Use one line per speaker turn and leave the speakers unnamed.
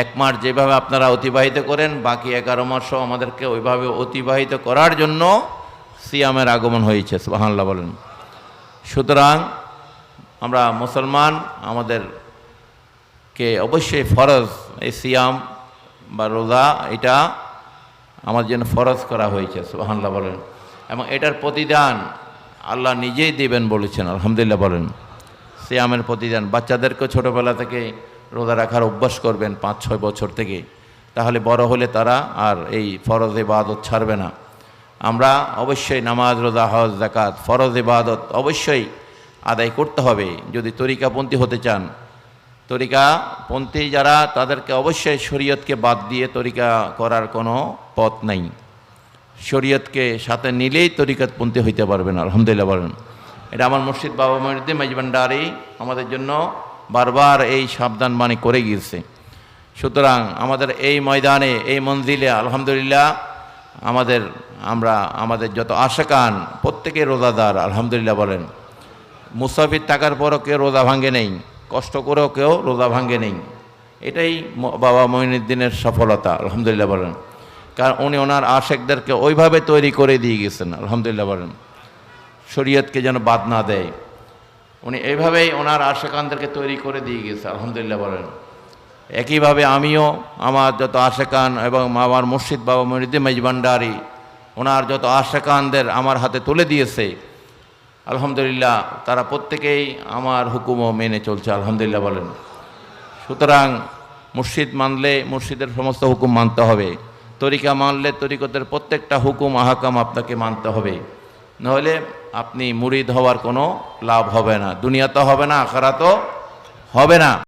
এক মাস যেভাবে আপনারা অতিবাহিত করেন, বাকি 11 মাসও আমাদেরকে ওইভাবে অতিবাহিত করার জন্য সিয়ামের আগমন হয়েছে। সুবহানাল্লাহ বলেন। সুতরাং আমরা মুসলমান, আমাদেরকে অবশ্যই ফরজ এই সিয়াম বা রোজা, এটা আমার জন্য ফরজ করা হয়েছে। সুবহানাল্লাহ বলেন। এবং এটার প্রতিদান আল্লাহ নিজেই দেবেন বলেছেন। আলহামদুলিল্লাহ বলেন। সিয়ামের প্রতিদান বাচ্চাদেরকে ছোটোবেলা থেকে রোজা রাখার অভ্যাস করবেন 5-6 বছর থেকে, তাহলে বড় হলে তারা আর এই ফরজ ইবাদত ছাড়বে না। আমরা অবশ্যই নামাজ, রোজা, হজ, যাকাত, ফরজ ইবাদত অবশ্যই আদায় করতে হবে। যদি তরিকাপন্থী হতে চান, তরিকাপন্থী যারা, তাদেরকে অবশ্যই শরীয়তকে বাদ দিয়ে তরিকা করার কোনো পথ নাই। শরীয়তকে সাথে নিলেই তরিকাতপন্থী হইতে পারবেন। আলহামদুলিল্লাহ বলেন। এটা আমার মুর্শিদ বাবা মঈনুদ্দিন মেজবান্ডারি আমাদের জন্য বারবার এই সাবধানবাণী করে গিয়েছে। সুতরাং আমাদের এই ময়দানে, এই মঞ্জিলে আলহামদুলিল্লাহ আমাদের যত আশাকান প্রত্যেকে রোজাদার। আলহামদুলিল্লাহ বলেন। মুসাফির থাকার পরও কেউ রোজা ভাঙ্গে নেই, কষ্ট করেও কেউ রোজা ভাঙ্গে নেই। এটাই বাবা মঈনুদ্দিনের সফলতা। আলহামদুলিল্লাহ বলেন। কারণ উনি ওনার আশেকদেরকে ওইভাবে তৈরি করে দিয়ে গেছেন। আলহামদুলিল্লাহ বলেন। শরীয়তকে যেন বাদ না দেয়, উনি এইভাবেই ওনার আশেকানদেরকে তৈরি করে দিয়ে গেছে। আলহামদুলিল্লাহ বলেন। একইভাবে আমিও আমার যত আশেকান এবং আমার মুর্শিদ বাবা মঈনুদ্দিন মেজবান্ডারি ওনার যত আশেকানদের আমার হাতে তুলে দিয়েছে। আলহামদুলিল্লাহ তারা প্রত্যেকেই আমার হুকুমও মেনে চলছে। আলহামদুলিল্লাহ বলেন। সুতরাং মুর্শিদ মানলে মুর্শিদের সমস্ত হুকুম মানতে হবে, তরিকা মানলে তরিকতের প্রত্যেকটা হুকুম আহকাম আপনাকে মানতে হবে। নাহলে আপনি মুরিদ হওয়ার কোনো লাভ হবে না, দুনিয়াতেও হবে না, আখিরাতেও হবে না।